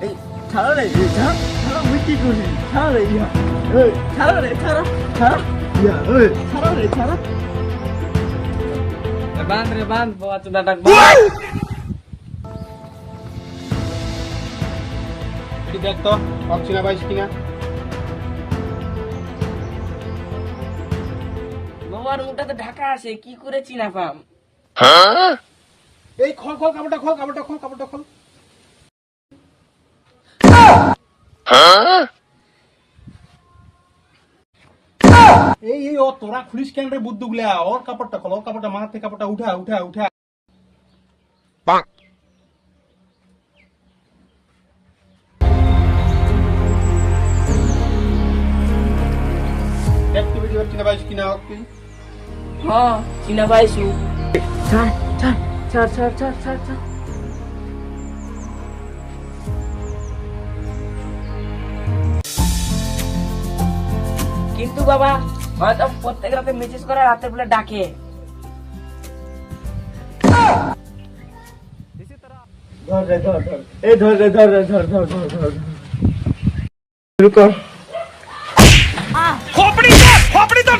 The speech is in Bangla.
এই ছাড়া রে ছাড়া ছাড়া মুই কি করি ছাড়া রে ইয়া এই ছাড়া রে ছাড়া ছাড়া ইয়া এই ছাড়া রে ছাড়া রে বান বাবা চুদা ডাক কি দেখ তো অক্সিনা পাইছ কিনা বাবার মুখটাতে ঢাকা আছে কি করে চিনা পাম এই খোল খোল কাপড়টা খোল কাপড়টা খোল কাপড়টা খোল এই এই ও তোরা খুলিস কেন রে বুদ্ধুগুলা ওর কাপড়টা খোল ওর কাপড়টা মাথাতে কাপড়টা উঠা উঠা উঠা পাক অ্যাক্টিভিটি হচ্ছে না বাইশ কিনা ওকে হ্যাঁ চিনা পাইছু ছাড় ছাড় ছাড় ছাড় ছাড় ছাড় ছাড় কিন্তু বাবা হয়তো প্রত্যেক রাতে মেসেজ করে রাতে বলে ডাকে ধর রে ধর ধর এই ধর রে ধর রে ধর ধর ধর ধর রুকো खोपड़ी तो